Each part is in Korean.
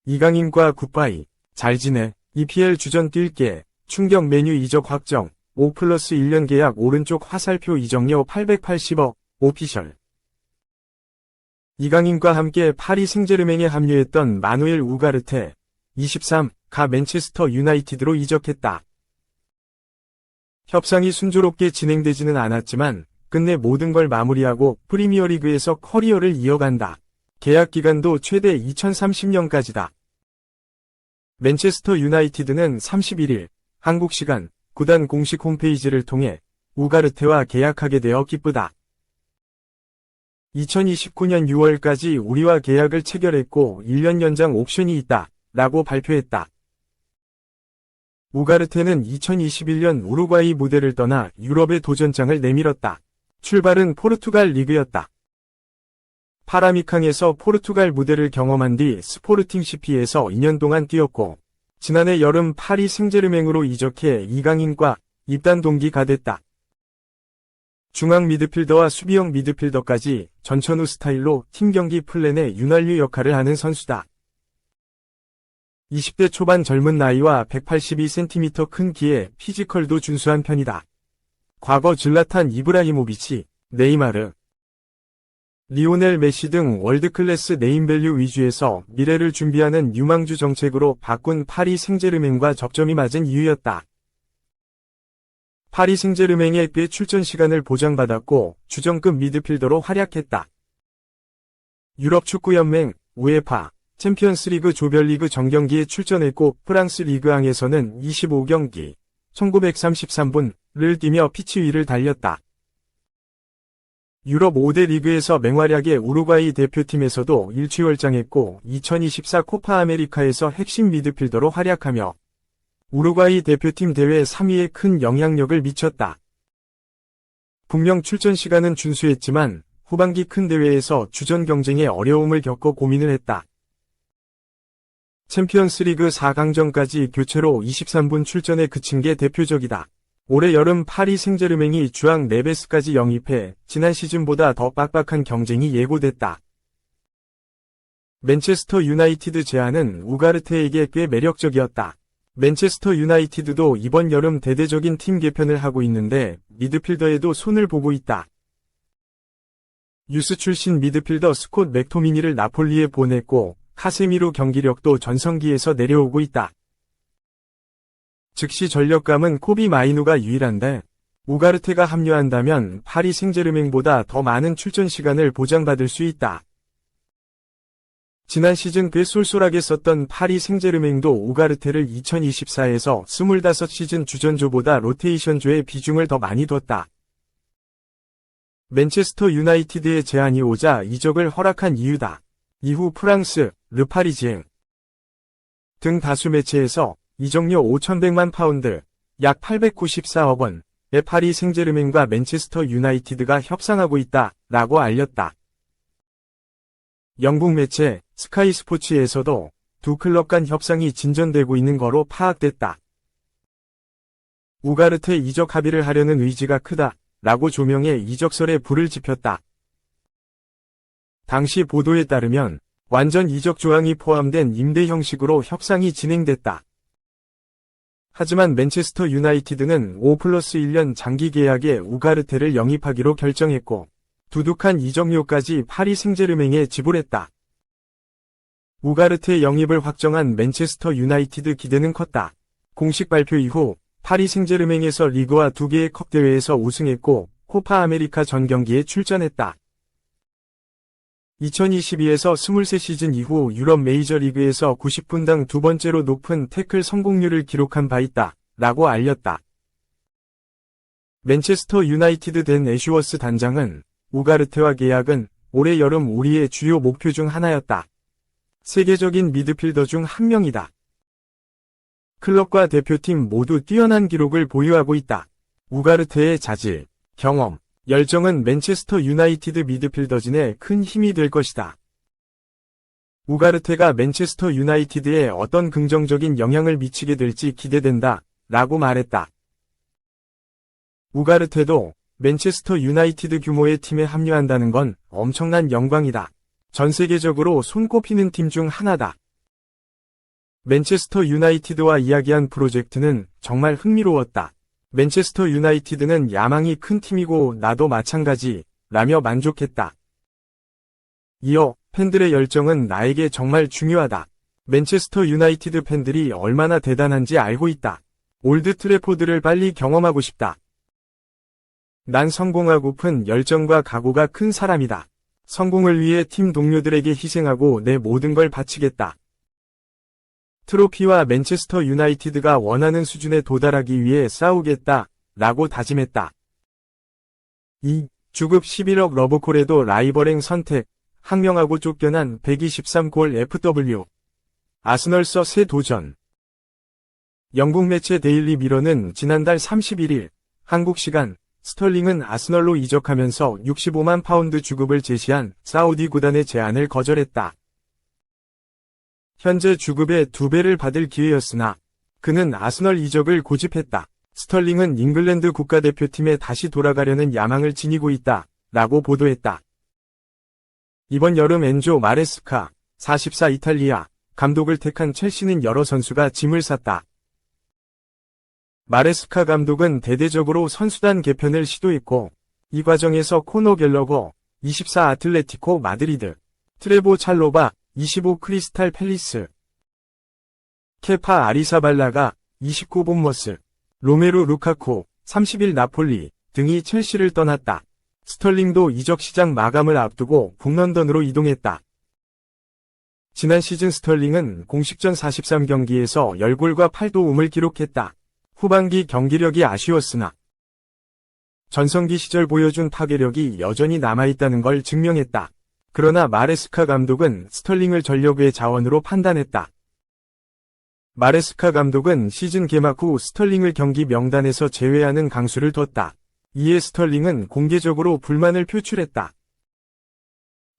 이강인과 굿바이. 잘 지내. EPL 주전 뛸게. 충격 메뉴 이적 확정. 5+1년 계약 오른쪽 화살표 이적료 880억. 오피셜. 이강인과 함께 파리 생제르맹에 합류했던 마누엘 우가르테. 23가 맨체스터 유나이티드로 이적했다. 협상이 순조롭게 진행되지는 않았지만 끝내 모든 걸 마무리하고 프리미어리그에서 커리어를 이어간다. 계약 기간도 최대 2030년까지다. 맨체스터 유나이티드는 31일 한국 시간 구단 공식 홈페이지를 통해 우가르테와 계약하게 되어 기쁘다. 2029년 6월까지 우리와 계약을 체결했고 1년 연장 옵션이 있다. 라고 발표했다. 우가르테는 2021년 우루과이 무대를 떠나 유럽의 도전장을 내밀었다. 출발은 포르투갈 리그였다. 파라미캉에서 포르투갈 무대를 경험한 뒤 스포르팅 CP에서 2년 동안 뛰었고 지난해 여름 파리 생제르맹으로 이적해 이강인과 입단 동기가 됐다. 중앙 미드필더와 수비형 미드필더까지 전천후 스타일로 팀 경기 플랜의 윤활유 역할을 하는 선수다. 20대 초반 젊은 나이와 182cm 큰 키에 피지컬도 준수한 편이다. 과거 질라탄 이브라히모비치, 네이마르, 리오넬 메시 등 월드클래스 네임밸류 위주에서 미래를 준비하는 유망주 정책으로 바꾼 파리 생제르맹과 접점이 맞은 이유였다. 파리 생제르맹의 꽤 출전 시간을 보장받았고 주전급 미드필더로 활약했다. 유럽축구연맹, 우에파, 챔피언스리그 조별리그 정경기에 출전했고 프랑스 리그앙에서는 25경기, 1933분을 뛰며 피치 위를 달렸다. 유럽 5대 리그에서 맹활약의 우루과이 대표팀에서도 일취월장했고 2024 코파 아메리카에서 핵심 미드필더로 활약하며 우루과이 대표팀 대회 3위에 큰 영향력을 미쳤다. 분명 출전 시간은 준수했지만 후반기 큰 대회에서 주전 경쟁에 어려움을 겪어 고민을 했다. 챔피언스리그 4강전까지 교체로 23분 출전에 그친 게 대표적이다. 올해 여름 파리 생제르맹이 주앙 네베스까지 영입해 지난 시즌보다 더 빡빡한 경쟁이 예고됐다. 맨체스터 유나이티드 제안은 우가르테에게 꽤 매력적이었다. 맨체스터 유나이티드도 이번 여름 대대적인 팀 개편을 하고 있는데 미드필더에도 손을 보고 있다. 유스 출신 미드필더 스콧 맥토미니를 나폴리에 보냈고 카세미로 경기력도 전성기에서 내려오고 있다. 즉시 전력감은 코비 마이누가 유일한데 우가르테가 합류한다면 파리 생제르맹보다 더 많은 출전 시간을 보장받을 수 있다. 지난 시즌 꽤 쏠쏠하게 썼던 파리 생제르맹도 우가르테를 2024에서 25시즌 주전조보다 로테이션조의 비중을 더 많이 뒀다. 맨체스터 유나이티드의 제안이 오자 이적을 허락한 이유다. 이후 프랑스, 르파리지앵 등 다수 매체에서 이적료 5,100만 파운드, 약 894억 원의 파리 생제르맹과 맨체스터 유나이티드가 협상하고 있다 라고 알렸다. 영국 매체 스카이 스포츠에서도 두 클럽 간 협상이 진전되고 있는 거로 파악됐다. 우가르테 이적 합의를 하려는 의지가 크다 라고 조명해 이적설에 불을 지폈다. 당시 보도에 따르면 완전 이적 조항이 포함된 임대 형식으로 협상이 진행됐다. 하지만 맨체스터 유나이티드는 5+1년 장기 계약에 우가르테를 영입하기로 결정했고 두둑한 이적료까지 파리 생제르맹에 지불했다. 우가르테 영입을 확정한 맨체스터 유나이티드 기대는 컸다. 공식 발표 이후 파리 생제르맹에서 리그와 2개의 컵 대회에서 우승했고 코파 아메리카 전 경기에 출전했다. 2022에서 23시즌 이후 유럽 메이저리그에서 90분당 두 번째로 높은 태클 성공률을 기록한 바 있다 라고 알렸다. 맨체스터 유나이티드 댄 애슈워스 단장은 우가르테와 계약은 올해 여름 우리의 주요 목표 중 하나였다. 세계적인 미드필더 중 한 명이다. 클럽과 대표팀 모두 뛰어난 기록을 보유하고 있다. 우가르테의 자질, 경험, 열정은 맨체스터 유나이티드 미드필더진에 큰 힘이 될 것이다. 우가르테가 맨체스터 유나이티드에 어떤 긍정적인 영향을 미치게 될지 기대된다 라고 말했다. 우가르테도 맨체스터 유나이티드 규모의 팀에 합류한다는 건 엄청난 영광이다. 전 세계적으로 손꼽히는 팀 중 하나다. 맨체스터 유나이티드와 이야기한 프로젝트는 정말 흥미로웠다. 맨체스터 유나이티드는 야망이 큰 팀이고 나도 마찬가지, 라며 만족했다. 이어 팬들의 열정은 나에게 정말 중요하다. 맨체스터 유나이티드 팬들이 얼마나 대단한지 알고 있다. 올드 트래포드를 빨리 경험하고 싶다. 난 성공하고픈 열정과 각오가 큰 사람이다. 성공을 위해 팀 동료들에게 희생하고 내 모든 걸 바치겠다. 트로피와 맨체스터 유나이티드가 원하는 수준에 도달하기 위해 싸우겠다, 라고 다짐했다. 2. 주급 11억 러브콜에도 라이벌행 선택, 항명하고 쫓겨난 123골 FW. 아스널서 새 도전. 영국 매체 데일리 미러는 지난달 31일, 한국 시간, 스털링은 아스널로 이적하면서 65만 파운드 주급을 제시한 사우디 구단의 제안을 거절했다. 현재 주급의 2배를 받을 기회였으나 그는 아스널 이적을 고집했다. 스털링은 잉글랜드 국가대표팀에 다시 돌아가려는 야망을 지니고 있다, 라고 보도했다. 이번 여름 엔조 마레스카, 44 이탈리아, 감독을 택한 첼시는 여러 선수가 짐을 쌌다. 마레스카 감독은 대대적으로 선수단 개편을 시도했고, 이 과정에서 코노 갤러거, 24 아틀레티코 마드리드, 트레보 찰로바, 25 크리스탈 팰리스, 케파 아리사발라가, 29 본머스, 로메루 루카쿠, 31 나폴리 등이 첼시를 떠났다. 스털링도 이적 시장 마감을 앞두고 북런던으로 이동했다. 지난 시즌 스털링은 공식전 43경기에서 10골과 8도움을 기록했다. 후반기 경기력이 아쉬웠으나 전성기 시절 보여준 파괴력이 여전히 남아있다는 걸 증명했다. 그러나 마레스카 감독은 스털링을 전력의 자원으로 판단했다. 마레스카 감독은 시즌 개막 후 스털링을 경기 명단에서 제외하는 강수를 뒀다. 이에 스털링은 공개적으로 불만을 표출했다.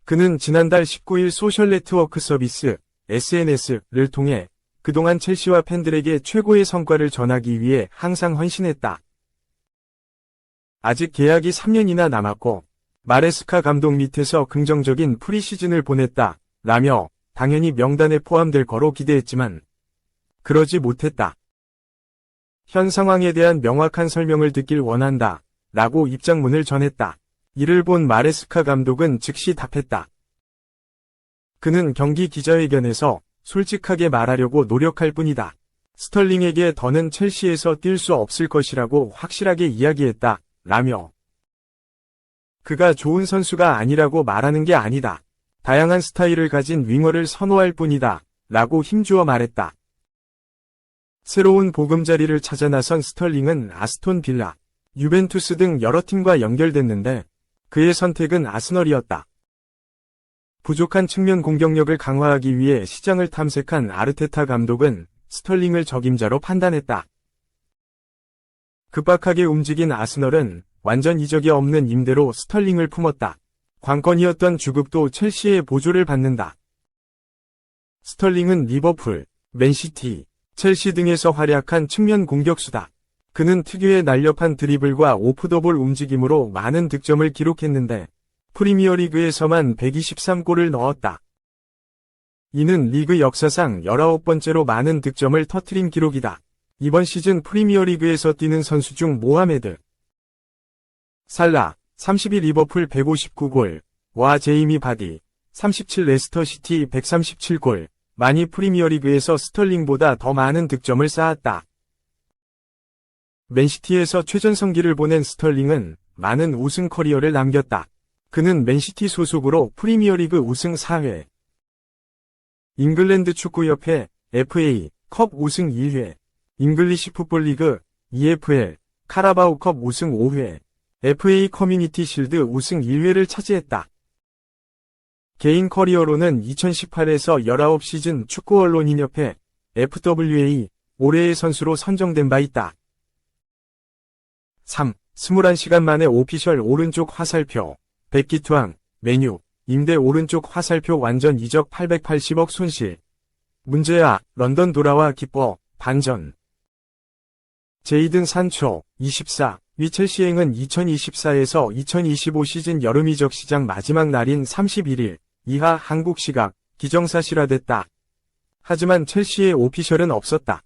그는 지난달 19일 소셜 네트워크 서비스 SNS를 통해 그동안 첼시와 팬들에게 최고의 성과를 전하기 위해 항상 헌신했다. 아직 계약이 3년이나 남았고 마레스카 감독 밑에서 긍정적인 프리시즌을 보냈다, 라며 당연히 명단에 포함될 거로 기대했지만 그러지 못했다. 현 상황에 대한 명확한 설명을 듣길 원한다, 라고 입장문을 전했다. 이를 본 마레스카 감독은 즉시 답했다. 그는 경기 기자회견에서 솔직하게 말하려고 노력할 뿐이다. 스털링에게 더는 첼시에서 뛸 수 없을 것이라고 확실하게 이야기했다, 라며 그가 좋은 선수가 아니라고 말하는 게 아니다. 다양한 스타일을 가진 윙어를 선호할 뿐이다, 라고 힘주어 말했다. 새로운 보금자리를 찾아 나선 스털링은 아스톤 빌라, 유벤투스 등 여러 팀과 연결됐는데 그의 선택은 아스널이었다. 부족한 측면 공격력을 강화하기 위해 시장을 탐색한 아르테타 감독은 스털링을 적임자로 판단했다. 급박하게 움직인 아스널은 완전 이적이 없는 임대로 스털링을 품었다. 관건이었던 주급도 첼시의 보조를 받는다. 스털링은 리버풀, 맨시티, 첼시 등에서 활약한 측면 공격수다. 그는 특유의 날렵한 드리블과 오프더볼 움직임으로 많은 득점을 기록했는데 프리미어리그에서만 123골을 넣었다. 이는 리그 역사상 19번째로 많은 득점을 터뜨린 기록이다. 이번 시즌 프리미어리그에서 뛰는 선수 중 모하메드 살라, 31 리버풀 159골, 와 제이미 바디, 37 레스터시티 137골, 많이 프리미어리그에서 스털링보다 더 많은 득점을 쌓았다. 맨시티에서 최전성기를 보낸 스털링은 많은 우승 커리어를 남겼다. 그는 맨시티 소속으로 프리미어리그 우승 4회, 잉글랜드 축구협회 FA 컵 우승 2회, 잉글리시 풋볼리그 EFL 카라바오컵 우승 5회, FA 커뮤니티 실드 우승 1회를 차지했다. 개인 커리어로는 2018에서 19시즌 축구 언론인협회 FWA 올해의 선수로 선정된 바 있다. 3. 21시간 만에 오피셜 오른쪽 화살표, 백기투항, 메뉴, 임대 오른쪽 화살표 완전 이적 880억 손실. 문제야, 런던 돌아와 기뻐, 반전. 제이든 산초, 24, 위첼 시행은 2024에서 2025 시즌 여름 이적 시장 마지막 날인 31일, 이하 한국 시각, 기정사실화됐다. 하지만 첼시의 오피셜은 없었다.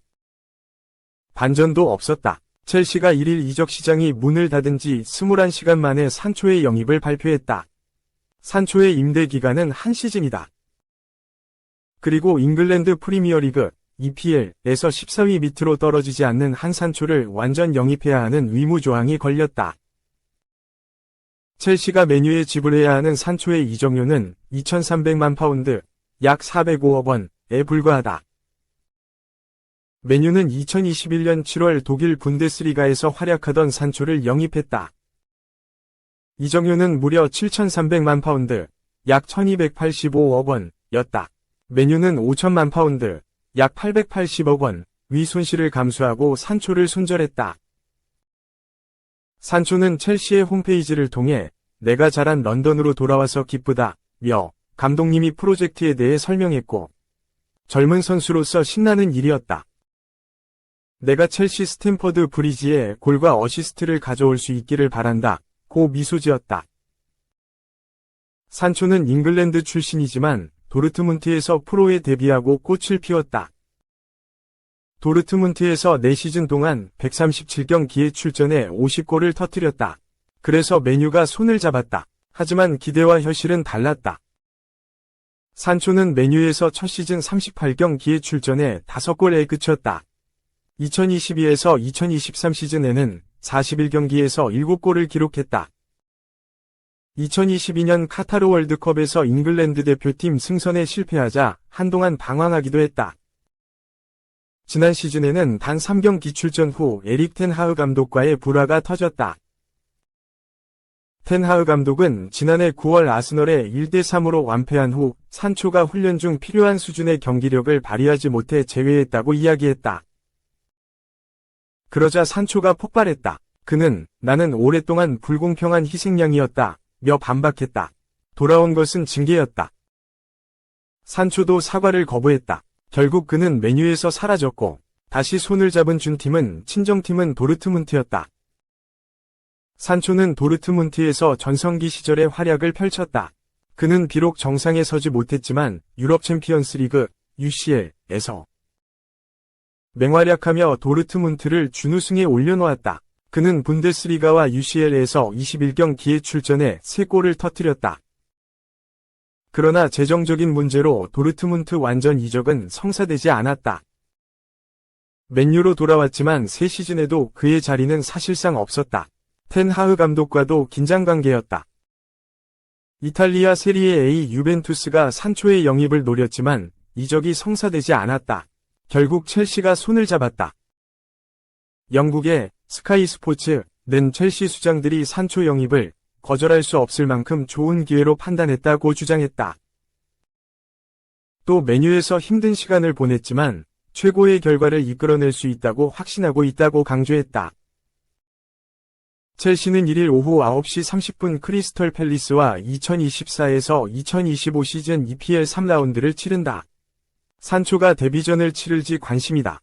반전도 없었다. 첼시가 1일 이적 시장이 문을 닫은 지 21시간 만에 산초의 영입을 발표했다. 산초의 임대 기간은 한 시즌이다. 그리고 잉글랜드 프리미어리그 EPL에서 14위 밑으로 떨어지지 않는 한 산초를 완전 영입해야 하는 의무 조항이 걸렸다. 첼시가 맨유에 지불해야 하는 산초의 이적료는 2,300만 파운드, 약 405억 원에 불과하다. 맨유는 2021년 7월 독일 분데스리가에서 활약하던 산초를 영입했다. 이적료는 무려 7,300만 파운드, 약 1,285억 원이었다. 맨유는 5천만 파운드, 약 880억 원의 손실을 감수하고 산초를 손절했다. 산초는 첼시의 홈페이지를 통해 내가 자란 런던으로 돌아와서 기쁘다며 감독님이 프로젝트에 대해 설명했고, 젊은 선수로서 신나는 일이었다. 내가 첼시 스탬퍼드 브리지에 골과 어시스트를 가져올 수 있기를 바란다. 고 미소 지었다. 산초는 잉글랜드 출신이지만 도르트문트에서 프로에 데뷔하고 꽃을 피웠다. 도르트문트에서 4시즌 동안 137경기에 출전해 50골을 터뜨렸다. 그래서 맨유가 손을 잡았다. 하지만 기대와 현실은 달랐다. 산초는 맨유에서 첫 시즌 38경기에 출전해 5골에 그쳤다. 2022에서 2023 시즌에는 41경기에서 7골을 기록했다. 2022년 카타르 월드컵에서 잉글랜드 대표팀 승선에 실패하자 한동안 방황하기도 했다. 지난 시즌에는 단 3경기 출전 후 에릭 텐 하흐 감독과의 불화가 터졌다. 텐 하흐 감독은 지난해 9월 아스널에 1대3으로 완패한 후 산초가 훈련 중 필요한 수준의 경기력을 발휘하지 못해 제외했다고 이야기했다. 그러자 산초가 폭발했다. 그는 나는 오랫동안 불공평한 희생양이었다 며 반박했다. 돌아온 것은 징계였다. 산초도 사과를 거부했다. 결국 그는 맨유에서 사라졌고 다시 손을 잡은 준팀은 친정팀은 도르트문트였다. 산초는 도르트문트에서 전성기 시절의 활약을 펼쳤다. 그는 비록 정상에 서지 못했지만 유럽 챔피언스 리그 UCL에서 맹활약하며 도르트문트를 준우승에 올려놓았다. 그는 분데스리가와 UCL에서 21경기에 출전해 3골을 터뜨렸다. 그러나 재정적인 문제로 도르트문트 완전 이적은 성사되지 않았다. 맨유로 돌아왔지만 새 시즌에도 그의 자리는 사실상 없었다. 텐 하흐 감독과도 긴장관계였다. 이탈리아 세리에 A 유벤투스가 산초의 영입을 노렸지만 이적이 성사되지 않았다. 결국 첼시가 손을 잡았다. 영국의 스카이 스포츠는 첼시 수장들이 산초 영입을 거절할 수 없을 만큼 좋은 기회로 판단했다고 주장했다. 또 맨유에서 힘든 시간을 보냈지만 최고의 결과를 이끌어낼 수 있다고 확신하고 있다고 강조했다. 첼시는 1일 오후 9시 30분 크리스털 팰리스와 2024에서 2025 시즌 EPL 3라운드를 치른다. 산초가 데뷔전을 치를지 관심이다.